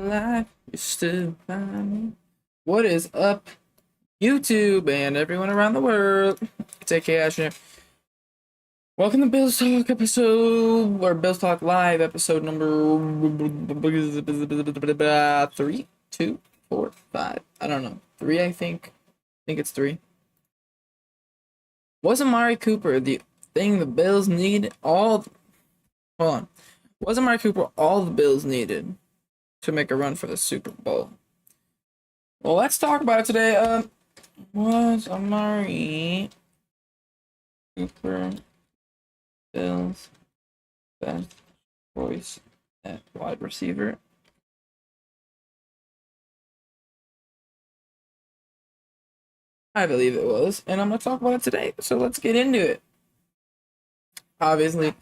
life, you still find me. What is up, YouTube and everyone around the world? It's AK Ash here. Welcome to Bills Talk episode, or Bills Talk Live episode number 3, 2, 4, 5. I don't know. 3, I think. I think it's 3. Was Amari Cooper the thing the Bills need? Hold on. Was Amari Cooper all the Bills needed to make a run for the Super Bowl? Well, let's talk about it today. Was Amari Cooper Bills' best choice at wide receiver? I believe it was, and I'm going to talk about it today. So let's get into it. Obviously,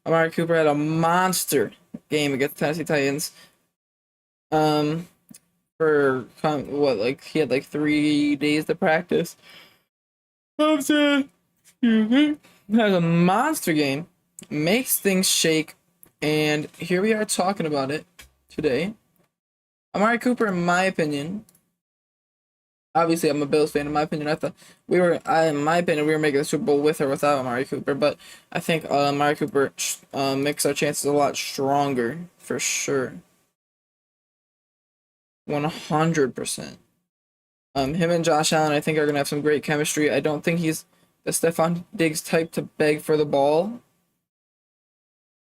Amari Cooper had a monster game against the Tennessee Titans. For he had like 3 days to practice. Has a monster game, makes things shake, and here we are talking about it today. Amari Cooper, in my opinion, obviously I'm a Bills fan. In my opinion, we were making the Super Bowl with or without Amari Cooper, but I think Amari Cooper makes our chances a lot stronger for sure. 100%. Him and Josh Allen, I think, are gonna have some great chemistry. I don't think he's the Stephon Diggs type to beg for the ball,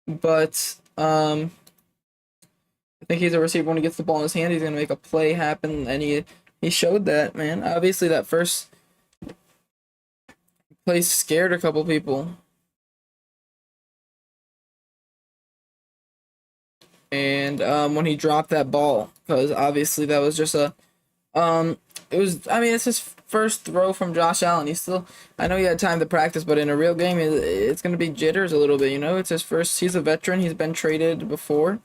but I think he's a receiver. When he gets the ball in his hand, he's gonna make a play happen, and he showed that, man. Obviously, that first play scared a couple people, and when he dropped that ball, because obviously that was just it's his first throw from Josh Allen. I know he had time to practice, but in a real game, it's going to be jitters a little bit, It's his first, he's a veteran, he's been traded before.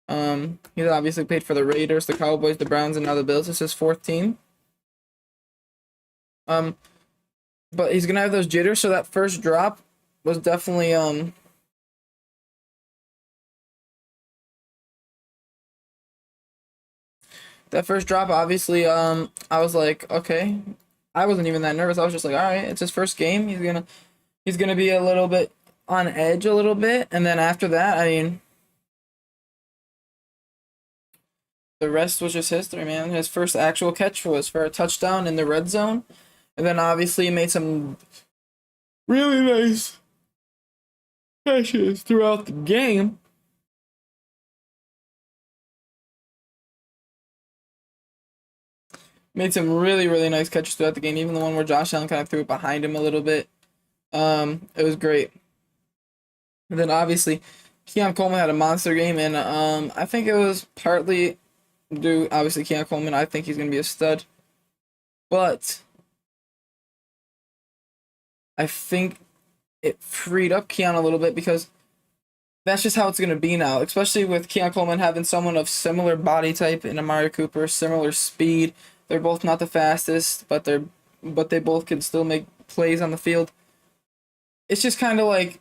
He's obviously played for the Raiders, the Cowboys, the Browns, and now the Bills. It's his 4th team. But he's going to have those jitters, so that first drop was definitely, that first drop, obviously, I was like, okay. I wasn't even that nervous. I was just like, all right, it's his first game. He's gonna be a little bit on edge a little bit, and then after that, I mean, the rest was just history, man. His first actual catch was for a touchdown in the red zone, and then obviously he made some really nice catches throughout the game. Made some really, really nice catches throughout the game, even the one where Josh Allen kind of threw it behind him a little bit. It was great. And then obviously, Keon Coleman had a monster game, and I think it was partly due, obviously, Keon Coleman. I think he's going to be a stud. But I think it freed up Keon a little bit because that's just how it's going to be now, especially with Keon Coleman having someone of similar body type in Amari Cooper, similar speed. They're both not the fastest, but they both can still make plays on the field. It's just kind of like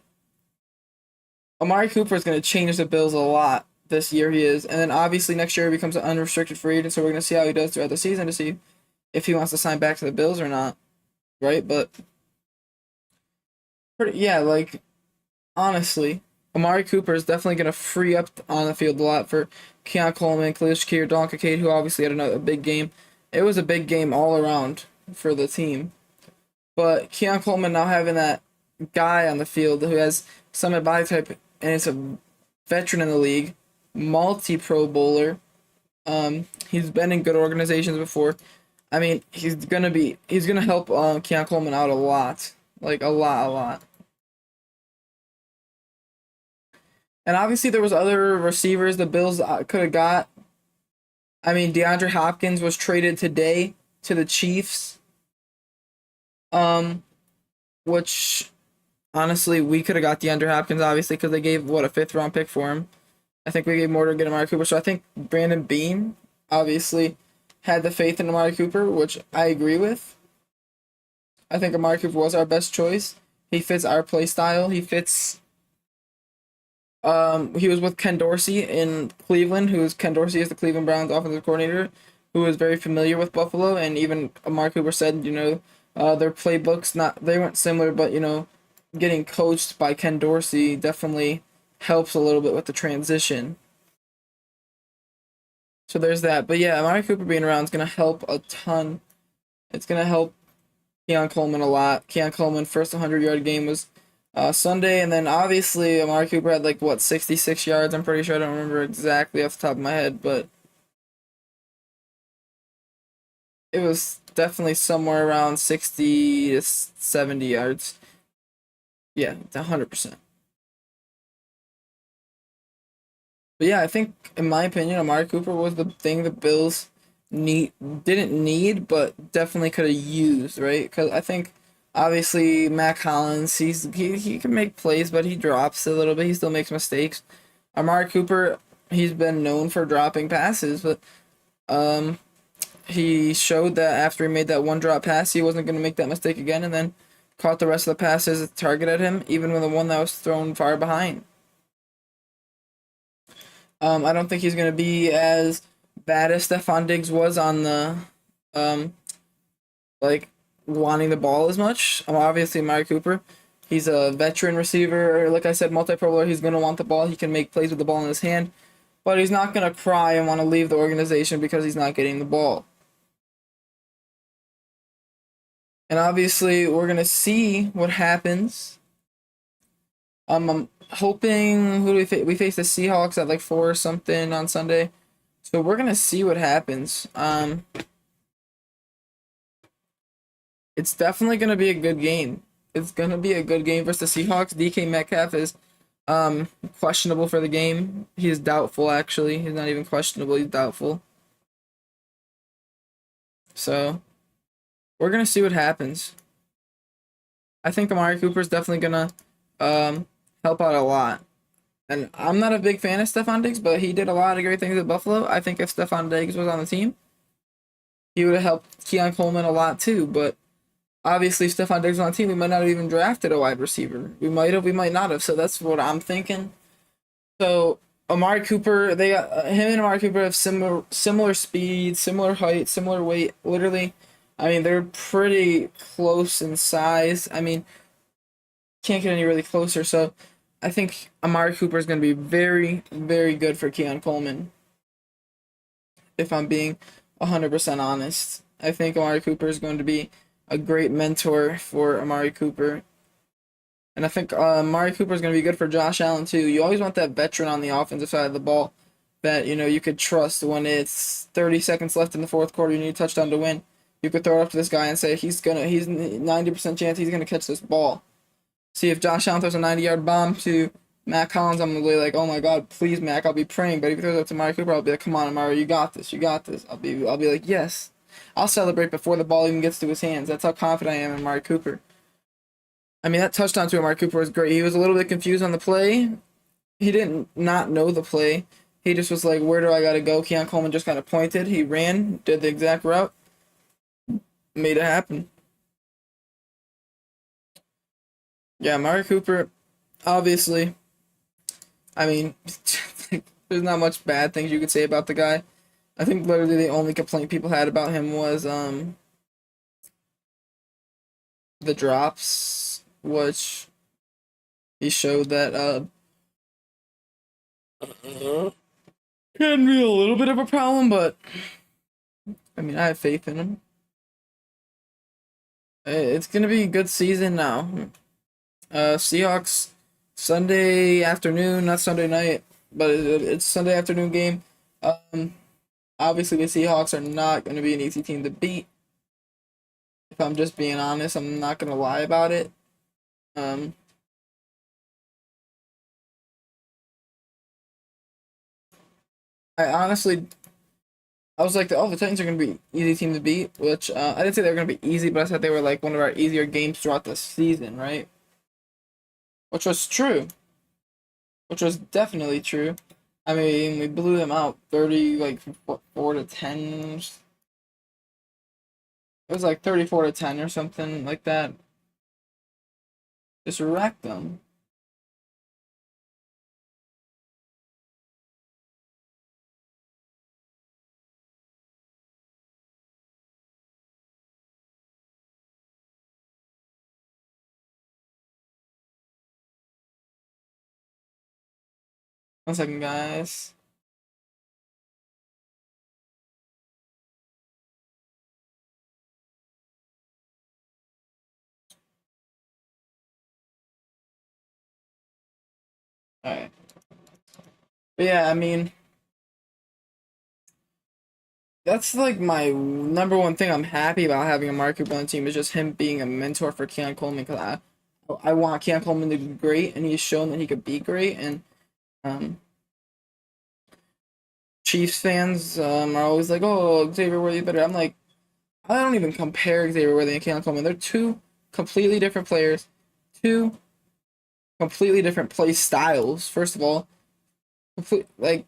Amari Cooper is going to change the Bills a lot this year. He is, and then obviously next year he becomes an unrestricted free agent. So we're going to see how he does throughout the season to see if he wants to sign back to the Bills or not, right? But like honestly, Amari Cooper is definitely going to free up on the field a lot for Keon Coleman, Khalil Shakir, Don Kincaid, who obviously had a big game. It was a big game all around for the team. But Keon Coleman now having that guy on the field who has some body type, and it's a veteran in the league, multi-pro bowler. He's been in good organizations before. I mean, he's gonna help Keon Coleman out a lot. Like a lot. And obviously there was other receivers the Bills could have got. I mean, DeAndre Hopkins was traded today to the Chiefs. Which honestly we could have got DeAndre Hopkins, obviously, because they gave a 5th round pick for him. I think we gave more to get Amari Cooper. So I think Brandon Beane obviously had the faith in Amari Cooper, which I agree with. I think Amari Cooper was our best choice. He fits our play style. He fits He was with Ken Dorsey in Cleveland, Ken Dorsey is the Cleveland Browns offensive coordinator, who is very familiar with Buffalo, and even Amari Cooper said, their playbooks not they weren't similar, but getting coached by Ken Dorsey definitely helps a little bit with the transition. So there's that. But yeah, Amari Cooper being around is gonna help a ton. It's gonna help Keon Coleman a lot. Keon Coleman first 100-yard game was Sunday, and then obviously Amari Cooper had like what 66 yards. I'm pretty sure, I don't remember exactly off the top of my head, but it was definitely somewhere around 60 to 70 yards. Yeah, 100%. But yeah, I think in my opinion, Amari Cooper was the thing the Bills didn't need, but definitely could have used, right? Because I think obviously Mac Hollins, he can make plays, but he drops a little bit. He still makes mistakes. Amari Cooper, he's been known for dropping passes, but um, he showed that after he made that one drop pass, he wasn't going to make that mistake again, and then caught the rest of the passes targeted him, even with the one that was thrown far behind. I don't think he's going to be as bad as Stephon Diggs was on the, um, like, wanting the ball as much. Obviously, Amari Cooper, he's a veteran receiver. Like I said, multi-pro bowler. He's going to want the ball. He can make plays with the ball in his hand. But he's not going to cry and want to leave the organization because he's not getting the ball. And obviously, we're going to see what happens. I'm hoping, who do we face? We face the Seahawks at like 4 or something on Sunday. So we're gonna see what happens. It's definitely gonna be a good game. It's gonna be a good game versus the Seahawks. DK Metcalf is questionable for the game. He's doubtful actually. He's not even questionable, he's doubtful. So we're gonna see what happens. I think Amari Cooper's definitely gonna help out a lot. And I'm not a big fan of Stephon Diggs, but he did a lot of great things at Buffalo. I think if Stephon Diggs was on the team, he would have helped Keon Coleman a lot too. But obviously, if Stephon Diggs was on the team, we might not have even drafted a wide receiver. We might have, we might not have. So that's what I'm thinking. So Amari Cooper, him and Amari Cooper have similar speed, similar height, similar weight. Literally, I mean, they're pretty close in size. I mean, can't get any really closer. So I think Amari Cooper is going to be very, very good for Keon Coleman. If I'm being 100% honest, I think Amari Cooper is going to be a great mentor for Amari Cooper. And I think Amari Cooper is going to be good for Josh Allen too. You always want that veteran on the offensive side of the ball that you could trust when it's 30 seconds left in the fourth quarter. You need a touchdown to win. You could throw it up to this guy and say he's 90% chance he's gonna catch this ball. See if Josh Allen throws a 90-yard bomb to Mac Hollins, I'm gonna be like, oh my God, please Mac, I'll be praying. But if he throws it up to Amari Cooper, I'll be like, come on, Amari, you got this, you got this. I'll be like, yes. I'll celebrate before the ball even gets to his hands. That's how confident I am in Amari Cooper. I mean, that touchdown to Amari Cooper was great. He was a little bit confused on the play. He didn't not know the play. He just was like, where do I gotta go? Keon Coleman just kind of pointed. He ran, did the exact route, made it happen. Yeah, Amari Cooper, obviously. I mean, there's not much bad things you could say about the guy. I think literally the only complaint people had about him was the drops, which he showed that can be a little bit of a problem, but I mean, I have faith in him. It's gonna be a good season now. Seahawks Sunday afternoon, not Sunday night, but it's Sunday afternoon game. Obviously the Seahawks are not gonna be an easy team to beat. If I'm just being honest, I'm not gonna lie about it. Um, I honestly, I was like, oh, the Titans are gonna be easy team to beat, which I didn't say they were gonna be easy, but I said they were like one of our easier games throughout the season, right? Which was true. Which was definitely true. I mean, we blew them out 30, like, what, 4 to 10. It was like 34 to 10 or something like that. Just wrecked them. One second, guys. All right. But yeah, I mean, that's like my number one thing I'm happy about having a Amari Cooper on the team is just him being a mentor for Keon Coleman because I want Keon Coleman to be great and he's shown that he could be great and um Chiefs fans are always like, oh, Xavier Worthy better. I'm like, I don't even compare Xavier Worthy and Keon Coleman. They're two completely different players, two completely different play styles. First of all, like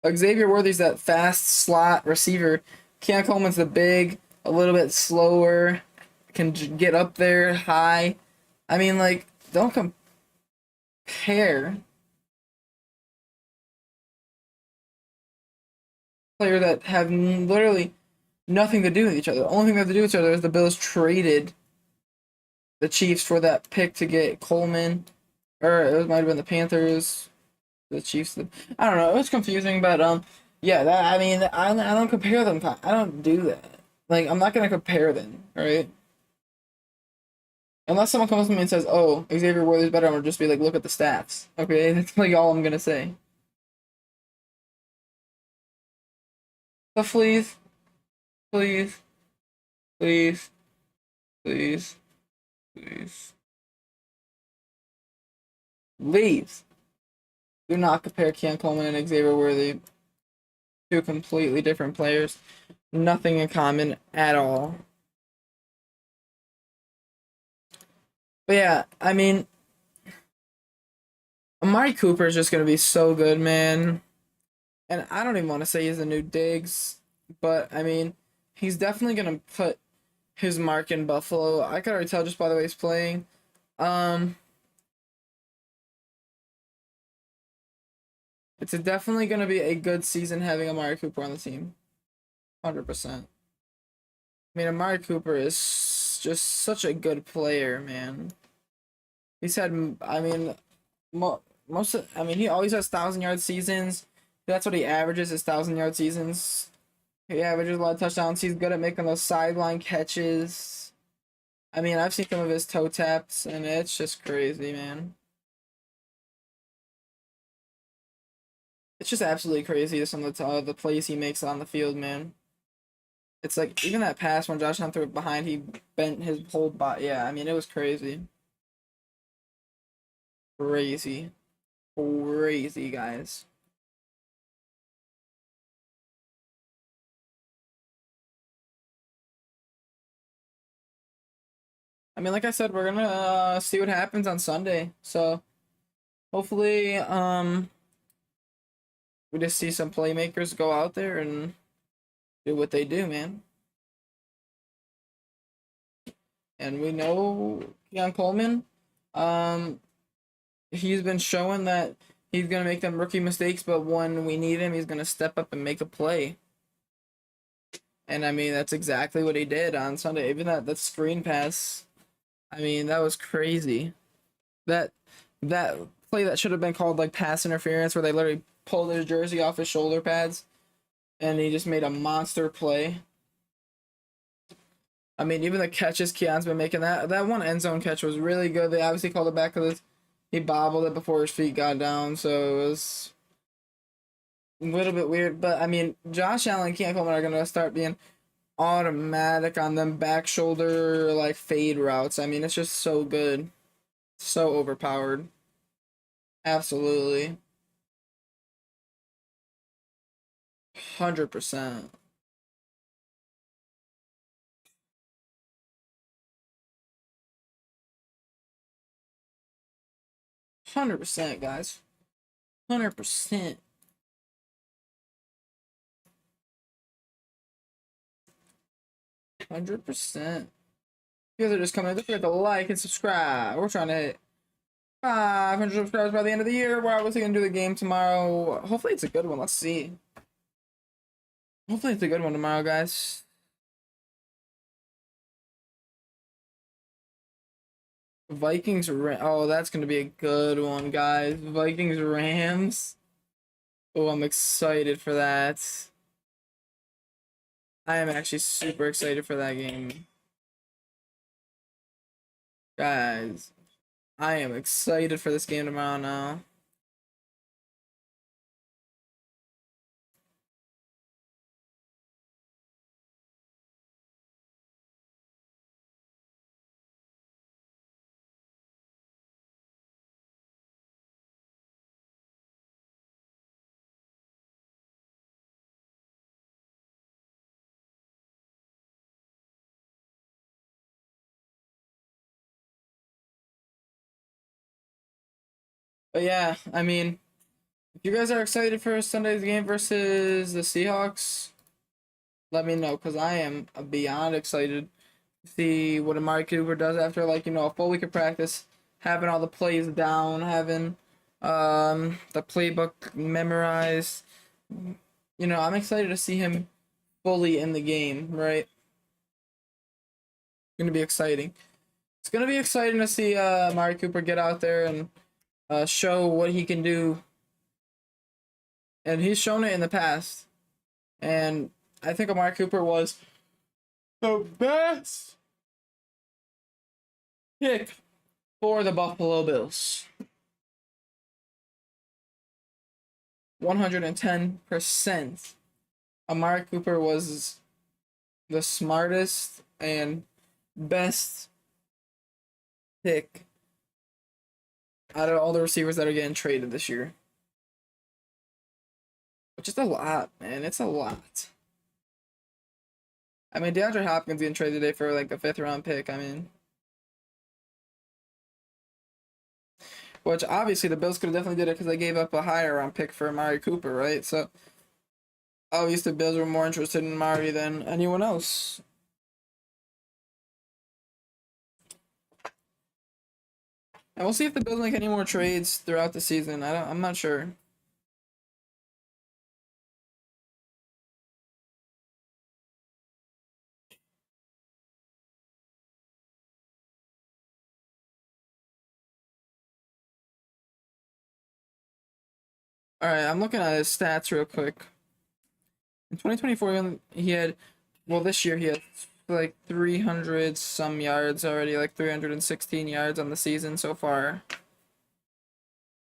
Xavier Worthy's that fast slot receiver. Keon Coleman's the big, a little bit slower, can get up there high. I mean, like, don't compare players that have literally nothing to do with each other. The only thing they have to do with each other is the Bills traded the Chiefs for that pick to get Coleman, or it might have been the Panthers, the Chiefs. I don't know. It was confusing, but yeah. That I mean, I don't compare them. I don't do that. Like, I'm not gonna compare them, right? Unless someone comes to me and says, "Oh, Xavier Worthy's better," I'm gonna just be like, "Look at the stats." Okay, that's like all I'm gonna say. But please, please, please, please, please, please, do not compare Keon Coleman and Xavier Worthy. Two completely different players. Nothing in common at all. But yeah, I mean, Amari Cooper is just gonna be so good, man. And I don't even want to say he's the new Diggs, but I mean, he's definitely gonna put his mark in Buffalo. I can already tell just by the way he's playing. Um, it's definitely gonna be a good season having Amari Cooper on the team. 100%. I mean, Amari Cooper is just such a good player, man. He's had, I mean, most of, I mean, he always has 1,000 yard seasons. That's what he averages is 1,000 yard seasons. He averages a lot of touchdowns. He's good at making those sideline catches. I mean, I've seen some of his toe taps, and it's just crazy, man. It's just absolutely crazy some of the plays he makes on the field, man. It's like even that pass when Josh Allen threw it behind, he bent his whole body. Yeah, I mean, it was crazy, crazy, crazy, guys. I mean, like I said, we're gonna see what happens on Sunday. So hopefully, we just see some playmakers go out there and do what they do, man. And we know Keon Coleman, um, he's been showing that he's gonna make them rookie mistakes, but when we need him, he's gonna step up and make a play. And I mean, that's exactly what he did on Sunday. Even that screen pass, I mean, that was crazy. That that play that should have been called like pass interference, where they literally pulled his jersey off his shoulder pads, and he just made a monster play. I mean, even the catches Keon's been making, that one end zone catch was really good. They obviously called it back because he bobbled it before his feet got down, so it was a little bit weird. But I mean, Josh Allen and Keon Coleman are gonna start being automatic on them back shoulder like fade routes. I mean, it's just so good, so overpowered. Absolutely, 100%, 100%, guys, 100%, 100%. You guys are just coming. Don't forget to like and subscribe. We're trying to hit 500 subscribers by the end of the year. We're obviously gonna do the game tomorrow. Hopefully, it's a good one. Let's see. Hopefully, it's a good one tomorrow, guys. Vikings. Oh, that's gonna be a good one, guys. Vikings Rams. Oh, I'm excited for that. I am actually super excited for that game. Guys, I am excited for this game tomorrow now. But yeah, I mean, if you guys are excited for Sunday's game versus the Seahawks, let me know because I am beyond excited to see what Amari Cooper does after a full week of practice, having all the plays down, having the playbook memorized. I'm excited to see him fully in the game, right? It's gonna be exciting. It's gonna be exciting to see Amari Cooper get out there and show what he can do, and he's shown it in the past. And I think Amari Cooper was the best pick for the Buffalo Bills. 110%. Amari Cooper was the smartest and best pick out of all the receivers that are getting traded this year. Which is a lot, man. It's a lot. I mean, DeAndre Hopkins getting traded today for like a 5th-round pick. I mean, which obviously the Bills could have definitely did it because they gave up a higher round pick for Amari Cooper, right? So obviously the Bills were more interested in Amari than anyone else. And we'll see if the Bills make any more trades throughout the season. I'm not sure. All right, I'm looking at his stats real quick. In 2024, he had, well, this year he had like 300 some yards already, like 316 yards on the season so far.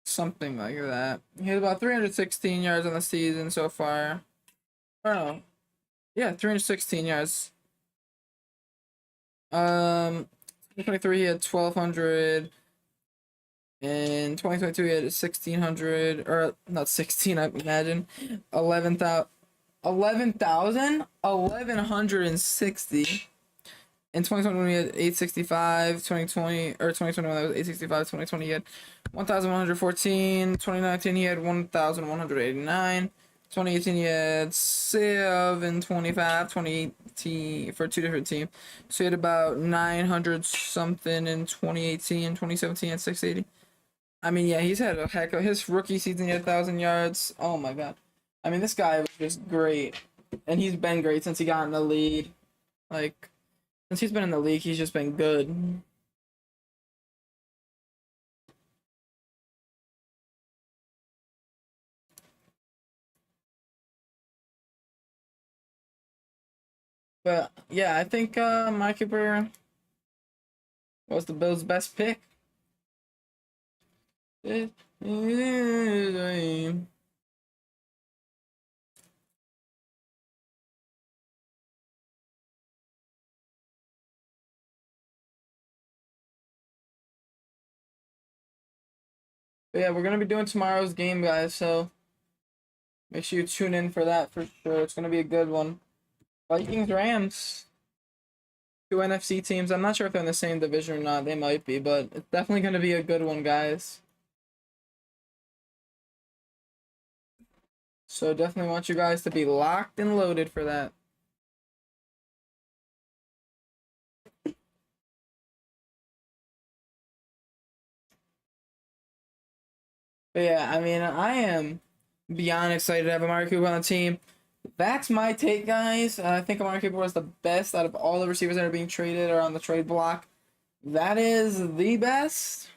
Something like that. He had about 316 yards on the season so far. Or no. Yeah, 316 yards. 2023 he had 1,200. In 2022 he had 1,600, or not 16, I imagine. 11,000. 1,160. In 2021 he had 865, 2020 or 2021 that was 865, 2020 he had 1,114, 2019 he had 1,189, 2018 he had 725, 2018 for two different teams. So he had about 900 something in 2018, 2017 at 680. I mean, yeah, he's had a heck of his rookie season. He had 1,000 yards. Oh my god! I mean, this guy was just great, and he's been great since he got in the lead. Like, since he's been in the league, he's just been good. But yeah, I think Mike Cooper was the Bills' best pick. But yeah, we're gonna be doing tomorrow's game, guys. So make sure you tune in for that for sure. It's gonna be a good one. Vikings Rams, two NFC teams. I'm not sure if they're in the same division or not. They might be, but it's definitely gonna be a good one, guys. So definitely want you guys to be locked and loaded for that. But yeah, I mean, I am beyond excited to have Amari Cooper on the team. That's my take, guys. I think Amari Cooper was the best out of all the receivers that are being traded or on the trade block. That is the best.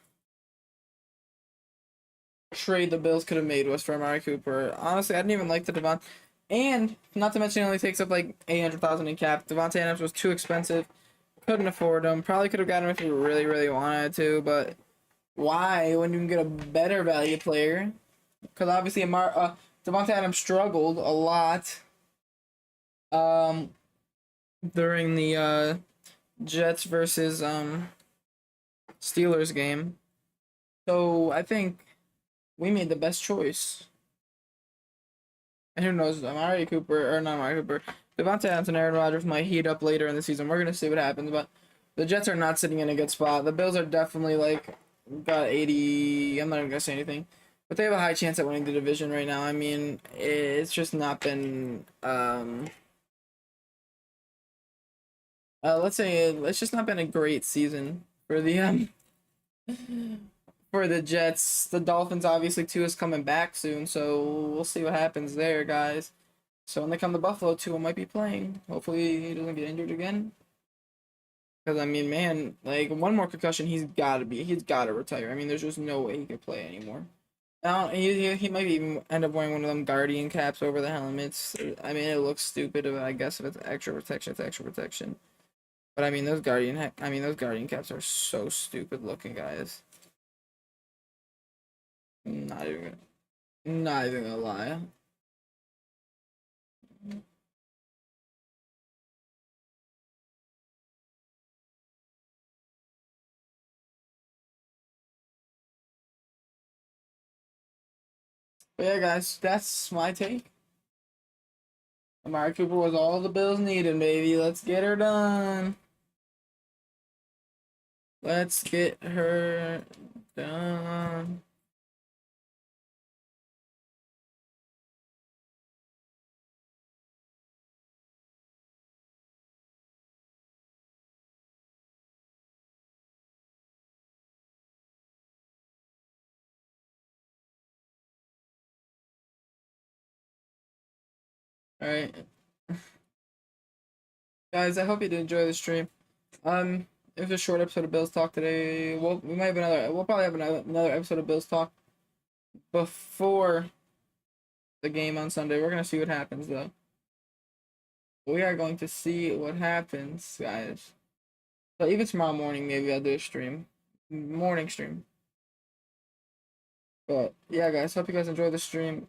trade the Bills could have made was for Amari Cooper. Honestly, I didn't even like the Devon, and not to mention, he only takes up like 800,000 in cap. Devontae Adams was too expensive. Couldn't afford him. Probably could have gotten him if you really, really wanted to, but why when you can get a better value player? Because obviously, Devontae Adams struggled a lot um, during the Jets versus Steelers game. So I think we made the best choice. And who knows, Amari Cooper, or not Amari Cooper, Devontae Adams and Aaron Rodgers might heat up later in the season. We're going to see what happens, but the Jets are not sitting in a good spot. The Bills are definitely, like, got 80, I'm not even going to say anything, but they have a high chance at winning the division right now. I mean, it's just not been, let's say, it's just not been a great season for the, for the Jets. The Dolphins, obviously, too, is coming back soon, so we'll see what happens there, guys. So when they come to Buffalo, Tua might be playing. Hopefully he doesn't get injured again. Because I mean, man, like one more concussion, he's got to retire. I mean, there's just no way he could play anymore. Now he might even end up wearing one of them guardian caps over the helmets. I mean, it looks stupid. I guess if it's extra protection, it's extra protection. But I mean, those guardian caps are so stupid looking, guys. Not even, not even gonna lie. But yeah, guys, that's my take. Amari Cooper was all the Bills needed, baby. Let's get her done. Let's get her done. All right, guys. I hope you did enjoy the stream. It was a short episode of Bills Talk today. We might have another. We'll probably have another episode of Bills Talk before the game on Sunday. We're gonna see what happens though. We are going to see what happens, guys. But even tomorrow morning, maybe I'll do a stream, morning stream. But yeah, guys, hope you guys enjoy the stream.